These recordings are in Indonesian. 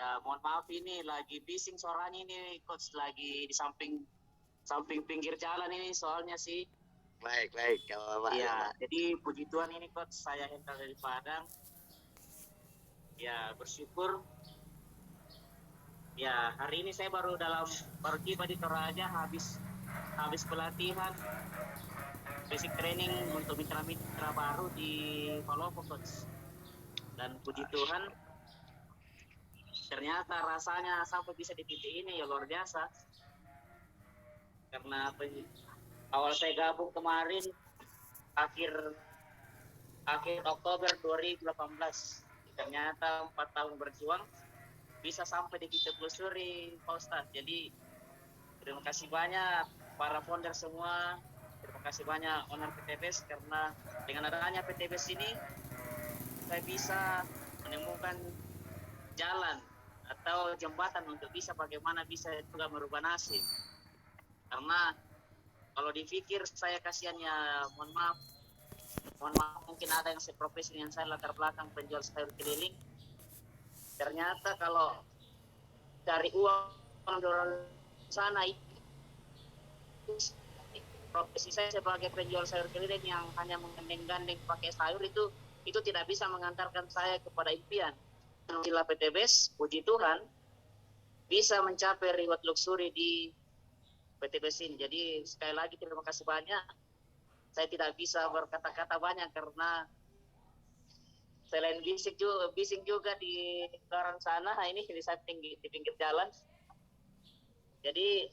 Ya, mohon maaf ini lagi bising suaranya ini coach, lagi di samping pinggir jalan ini soalnya sih. Baik, gak apa-apa. Ya, jadi puji Tuhan ini coach, saya Hendra dari Padang. Ya, bersyukur. Ya, hari ini saya baru tiba di Toraja habis pelatihan basic training untuk mitra baru di Palopo coach. Dan puji Tuhan, ternyata rasanya sampai bisa di titik ini ya luar biasa. Karena awal saya gabung kemarin akhir Oktober 2018, ternyata 4 tahun berjuang bisa sampai di kita telusuri Pak Ustadz. Jadi terima kasih banyak para founder semua, terima kasih banyak owner PTBS, karena dengan adanya PTBS ini saya bisa menemukan jalan atau jembatan untuk bagaimana bisa juga merubah nasib. Karena kalau dipikir saya kasihannya, mohon maaf mungkin ada yang seprofesi dengan saya, latar belakang penjual sayur keliling. Ternyata kalau dari uang dolar sana, profesi saya sebagai penjual sayur keliling yang hanya menggandeng-gandeng pakai sayur itu tidak bisa mengantarkan saya kepada impian. Alhamdulillah PTBS, puji Tuhan, bisa mencapai reward luxury di PTBS ini. Jadi sekali lagi terima kasih banyak. Saya tidak bisa berkata-kata banyak karena selain bising juga di luar sana, ini di pinggir jalan. Jadi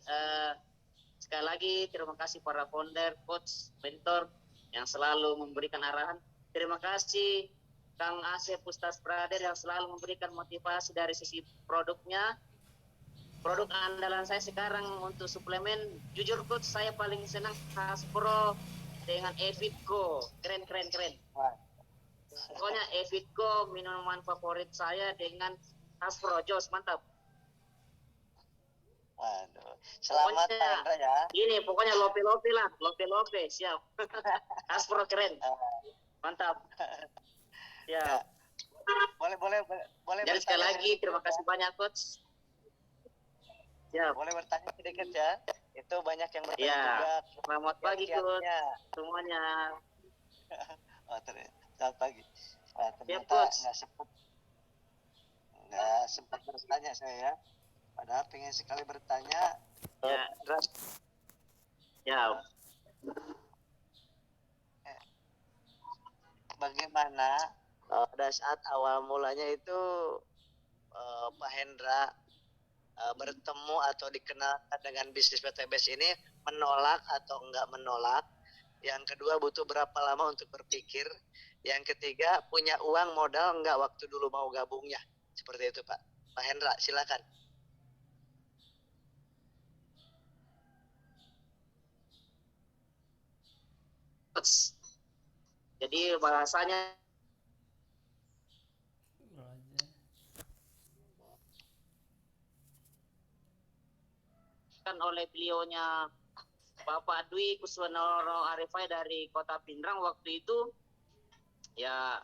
sekali lagi terima kasih para founder, coach, mentor yang selalu memberikan arahan. Terima kasih Kang Asep Ustaz Prader yang selalu memberikan motivasi dari sisi produknya. Produk andalan saya sekarang untuk suplemen, jujur coach, saya paling senang Haspro dengan Evitco. Keren. Pokoknya Evitco minuman favorit saya dengan Haspro, Jos, mantap. Waduh, selamat Pak Hendra ya. Ini pokoknya lope lah, lope, siap. Haspro keren, mantap. Ya. Boleh. Jadi sekali lagi terima kasih banyak coach. Siap. Boleh bertanya sedikit ya. Itu banyak yang bertanya juga. Selamat pagi coach semuanya. Selamat pagi. Ternyata nggak sempat bertanya saya ya. Padahal pengen sekali bertanya. Ya. Bagaimana pada saat awal mulanya itu Pak Hendra bertemu atau dikenalkan dengan bisnis PTBS ini, menolak atau enggak menolak? Yang kedua, butuh berapa lama untuk berpikir? Yang ketiga, punya uang modal enggak waktu dulu mau gabungnya? Seperti itu Pak Hendra, silakan. Jadi bahasanya kan oleh beliaunya Bapak Dwi Kuswanoro Arifai dari Kota Pindrang waktu itu, ya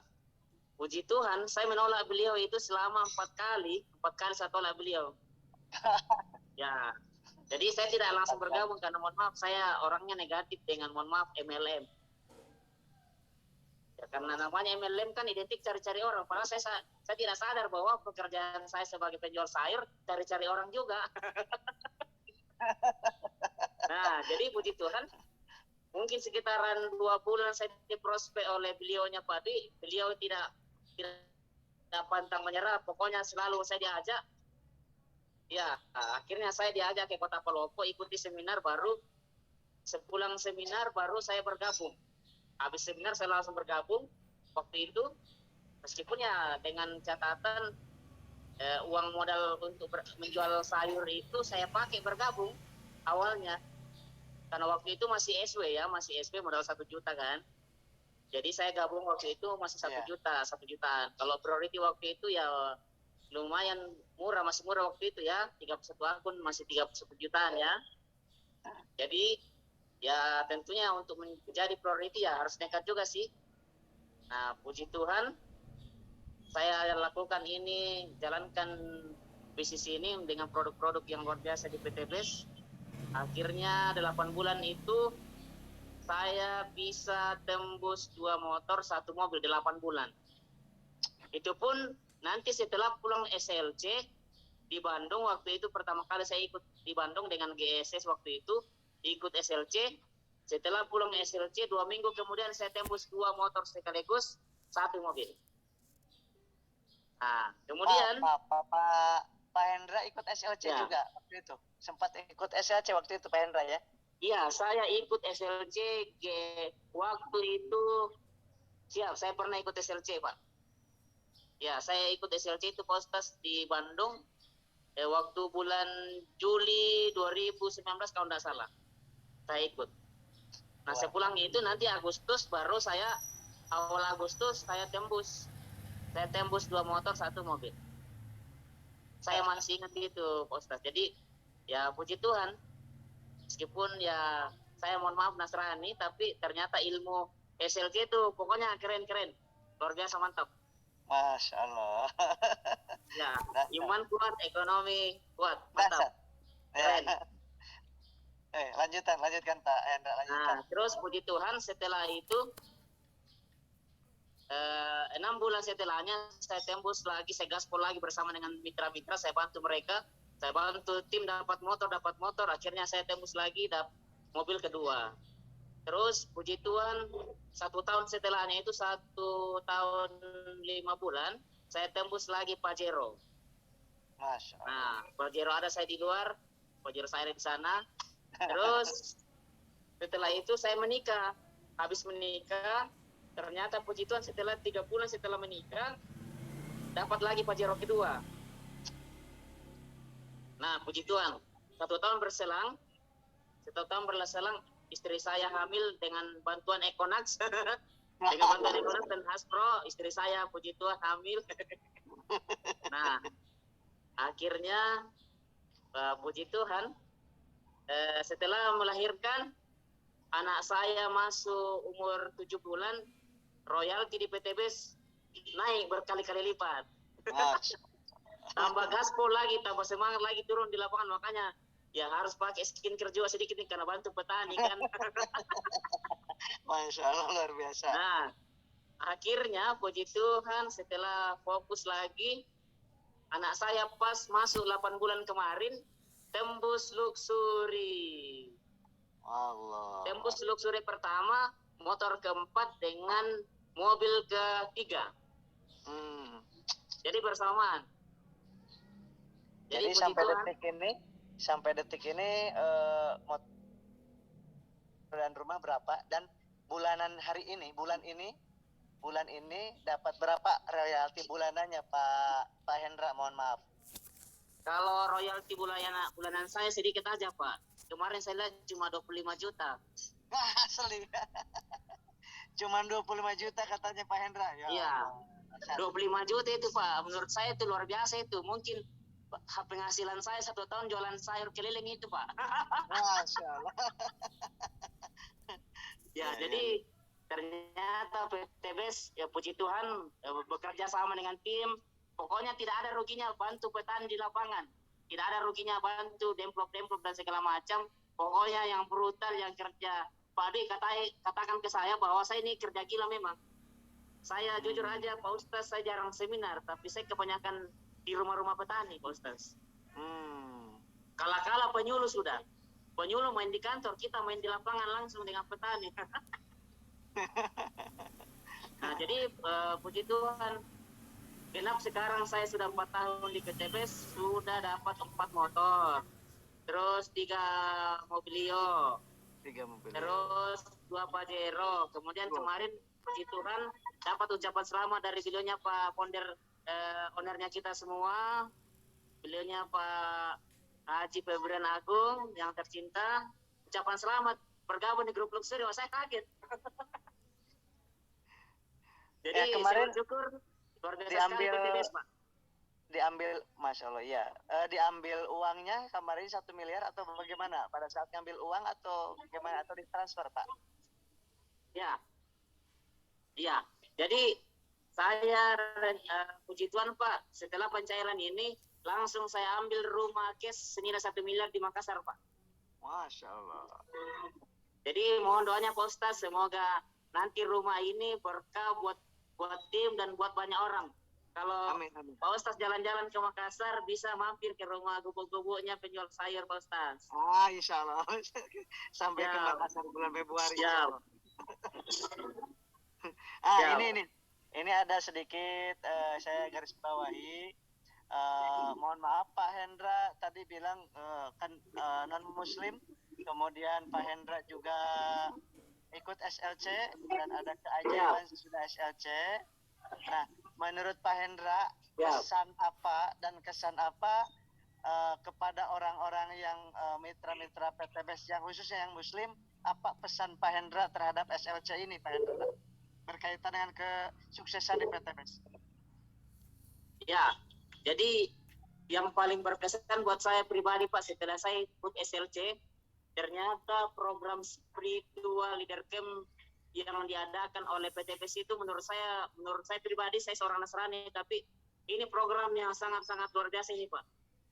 puji Tuhan saya menolak beliau itu selama 4 kali saya tolak beliau. Ya, jadi saya tidak langsung bergabung karena mohon maaf saya orangnya negatif dengan MLM. Ya, karena namanya MLM kan identik cari-cari orang. Padahal saya tidak sadar bahwa pekerjaan saya sebagai penjual sayur cari-cari orang juga. Nah, jadi puji Tuhan, mungkin sekitaran 2 bulan saya diprospek oleh beliaunya Pak Dwi. Beliau tidak pantang menyerah. Pokoknya selalu saya diajak. Ya, akhirnya saya diajak ke Kota Palopo, ikuti seminar, baru sepulang seminar baru saya bergabung. Habis seminar saya langsung bergabung waktu itu, meskipun ya dengan catatan uang modal untuk menjual sayur itu saya pakai bergabung awalnya, karena waktu itu masih SW ya, masih SW modal 1 juta kan. Jadi saya gabung waktu itu masih 1 jutaan. Kalau priority waktu itu ya lumayan murah, masih murah waktu itu ya, 31 akun masih 31 jutaan ya. Jadi ya tentunya untuk menjadi priority ya harus nekat juga sih. Nah puji Tuhan saya lakukan ini, jalankan akuisisi ini dengan produk-produk yang luar biasa di PT BES. Akhirnya 8 bulan itu saya bisa tembus 2 motor, 1 mobil 8 bulan. Itu pun nanti setelah pulang SLC di Bandung, waktu itu pertama kali saya ikut di Bandung dengan GSS waktu itu, ikut SLC. Setelah pulang SLC 2 minggu kemudian saya tembus 2 motor sekaligus, 1 mobil. Nah, kemudian Pak Hendra ikut SLC ya, juga waktu itu. Sempat ikut SLC waktu itu Pak Hendra ya? iya, saya ikut SLC waktu itu. Siap, saya pernah ikut SLC, Pak. Ya, saya ikut SLC itu postas di Bandung waktu bulan Juli 2019 kalau tidak salah. Saya ikut. Nah, saya pulang itu nanti Agustus, baru saya awal Agustus saya tembus. Saya tembus 2 motor, 1 mobil. Saya masih ingat itu, postas. Jadi, ya puji Tuhan. Meskipun ya saya mohon maaf Nasrani, tapi ternyata ilmu SLC itu pokoknya keren-keren. Luar biasa mantap. Masya Allah. Ya, iman kuat, ekonomi kuat, mantap. Keren. Lanjutkan Pak Hendra, lanjutkan. Nah, terus puji Tuhan setelah itu 6 bulan setelahnya saya tembus lagi, saya gaspol lagi bersama dengan mitra-mitra, saya bantu mereka, saya bantu tim dapat motor, akhirnya saya tembus lagi mobil kedua. Terus puji Tuhan 1 tahun setelahnya itu 1 tahun 5 bulan saya tembus lagi Pajero. Masya Allah. Nah, Pajero ada saya di luar, Pajero saya di sana. Terus setelah itu saya menikah. Habis menikah, ternyata puji Tuhan setelah 3 bulan setelah menikah dapat lagi Pajero kedua. Nah, puji Tuhan 1 tahun berselang, istri saya hamil dengan bantuan Econax. Dengan bantuan Econax dan Hasbro, istri saya puji Tuhan hamil. Nah, akhirnya puji Tuhan setelah melahirkan anak saya masuk umur 7 bulan, royalti di PT BES naik berkali-kali lipat. Tambah gaspol lagi, tambah semangat lagi turun di lapangan, makanya ya harus pakai skincare juga sedikit nih karena bantu petani kan. Masya Allah, luar biasa. Nah, akhirnya puji Tuhan setelah fokus lagi, anak saya pas masuk 8 bulan kemarin tembus luxury. Allah. Tembus luxury pertama, motor keempat dengan mobil ketiga. Jadi bersamaan. Jadi sampai detik ini motor dan rumah berapa, dan bulan ini dapat berapa royalti bulanannya Pak Hendra, mohon maaf. Kalau royalti bulanan saya sedikit aja Pak. Kemarin saya lihat cuma 25 juta. Asli. Cuma 25 juta katanya Pak Hendra. Iya. 25 juta itu Pak. Menurut saya itu luar biasa itu. Mungkin penghasilan saya 1 tahun jualan sayur keliling itu Pak. Masya Allah. Ya, jadi ternyata PT BES ya puji Tuhan bekerja sama dengan tim. Pokoknya tidak ada ruginya bantu petani di lapangan. Tidak ada ruginya bantu demplok-demplok dan segala macam. Pokoknya yang brutal, yang kerja. Pak Adi katakan ke saya bahwa saya ini kerja gila memang. Saya jujur aja Pak Ustaz, saya jarang seminar, tapi saya kebanyakan di rumah-rumah petani Pak Ustaz. Kala-kala penyuluh sudah. Penyuluh main di kantor, kita main di lapangan langsung dengan petani. Nah, jadi puji Tuhan, genap sekarang saya sudah 4 tahun di PT BES, sudah dapat 4 motor, terus 3 Mobilio, terus 2 Pajero. Kemudian kemarin puji Tuhan dapat ucapan selamat dari beliaunya Pak Founder, ownernya kita semua, beliaunya Pak Haji Febrian Agung yang tercinta, ucapan selamat bergabung di grup luxury. Saya kaget. Jadi ya, kemarin saya bersyukur luar biasa sekali PT BES, Pak. Diambil, Masya Allah ya. Diambil uangnya kemarin 1 miliar atau bagaimana? Pada saat ngambil uang atau bagaimana, atau ditransfer Pak? Ya, jadi saya puji Tuhan Pak, setelah pencairan ini langsung saya ambil rumah cash senilai 1 miliar di Makassar, Pak. Masya Allah. Jadi mohon doanya Pak Ustaz, semoga nanti rumah ini berkah buat tim dan buat banyak orang. Kalau Amin, amin. Pak Ustaz jalan-jalan ke Makassar, bisa mampir ke rumah gubuk-gubuknya penjual sayur Pak Ustaz. Insya Allah. Sampai ke Ya. Makassar bulan Februari. Ya. Insya Allah. Ya. Ini ada sedikit saya garis bawahi. Mohon maaf Pak Hendra tadi bilang kan non Muslim, kemudian Pak Hendra juga ikut SLC dan ada keajaiban sesudah SLC. Nah, menurut Pak Hendra kesan apa kepada orang-orang yang mitra-mitra PTBS yang khususnya yang Muslim, apa pesan Pak Hendra terhadap SLC ini Pak Hendra berkaitan dengan kesuksesan di PTBS? Ya, jadi yang paling berkesan buat saya pribadi Pak, setelah saya ikut SLC, ternyata program spiritual leader camp yang diadakan oleh PTBS itu menurut saya pribadi, saya seorang Nasrani, tapi ini program yang sangat-sangat luar biasa ini Pak.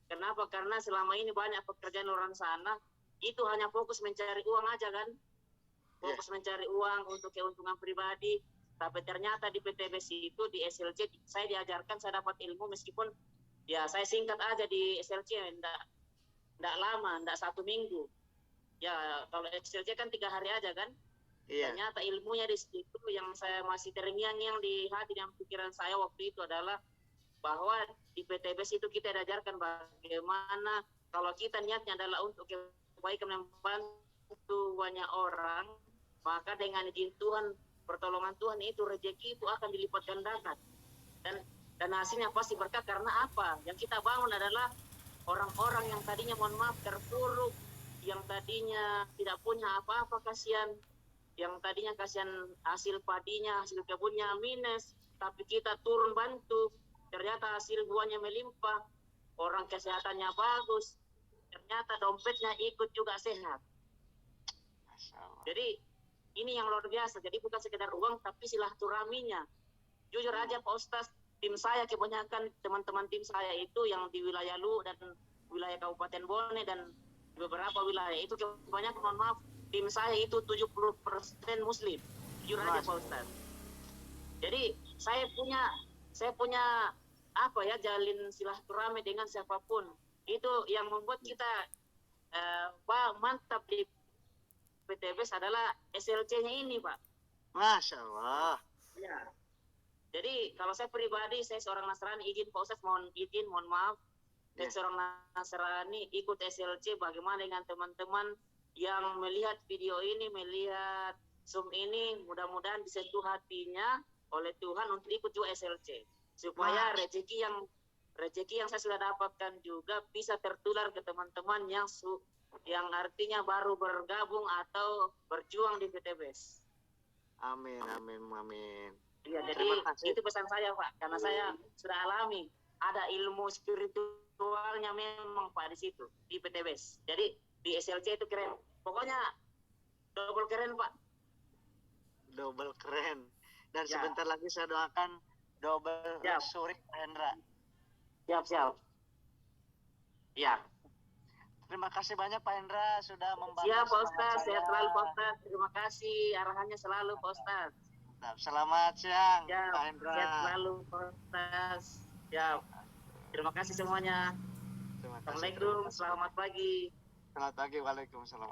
Kenapa? Karena selama ini banyak pekerjaan orang sana itu hanya fokus mencari uang aja kan, fokus mencari uang untuk keuntungan pribadi. Tapi ternyata di PTBS itu, di SLC saya diajarkan, saya dapat ilmu meskipun ya saya singkat aja di SLC, enggak lama, enggak 1 minggu. Ya kalau SLC kan 3 hari aja kan. Ternyata ilmunya di situ yang saya masih terngiang-ngiang di hati dan pikiran saya waktu itu adalah bahwa di PTBS itu kita diajarkan bagaimana kalau kita niatnya adalah untuk kebaikan, membantu banyak orang, maka dengan izin Tuhan, pertolongan Tuhan itu rezeki itu akan dilipat gandakan. Dan hasilnya pasti berkah. Karena apa? Yang kita bangun adalah orang-orang yang tadinya mohon maaf terpuruk, yang tadinya tidak punya apa-apa, kasihan, yang tadinya kasihan hasil padinya, hasil kebunnya minus, tapi kita turun bantu, ternyata hasil buahnya melimpah, orang kesehatannya bagus, ternyata dompetnya ikut juga sehat. Jadi ini yang luar biasa. Jadi bukan sekedar uang, tapi silaturahminya. Jujur aja Pak Ustaz, tim saya kebanyakan teman-teman tim saya itu yang di wilayah Lu dan wilayah Kabupaten Bone dan beberapa wilayah itu kebanyakan, mohon maaf, tim saya itu 70% Muslim. Jujur aja Pak Ustaz. Jadi saya punya apa ya, jalin silaturahmi dengan siapapun. Itu yang membuat kita mantap di PTBS adalah SLC-nya ini Pak. Masya Allah. Ya. Jadi kalau saya pribadi, saya seorang Nasrani, izin Pak Ustaz, mohon maaf. Saya seorang Nasrani ikut SLC, bagaimana dengan teman-teman yang melihat video ini, melihat Zoom ini, mudah-mudahan disentuh hatinya oleh Tuhan untuk ikut juga SLC. Supaya rezeki yang saya sudah dapatkan juga bisa tertular ke teman-teman yang artinya baru bergabung atau berjuang di PTBS. Amin, amin, amin. Ya, jadi itu pesan saya Pak, karena saya sudah alami ada ilmu spiritualnya memang Pak di situ di PTBS. Jadi di SLC itu keren, pokoknya double keren Pak. Double keren. Dan sebentar lagi saya doakan double suri Hendra. Siap. Ya. Terima kasih banyak Pak Hendra sudah membantu. Siap Pak Ustaz, sehat selalu Pak Ustaz. Terima kasih arahannya selalu Pak Ustaz. Selamat siang Pak Hendra. Sehat selalu Pak Ustaz. Ya. Terima kasih semuanya. Assalamualaikum, selamat pagi. Selamat pagi, waalaikumsalam.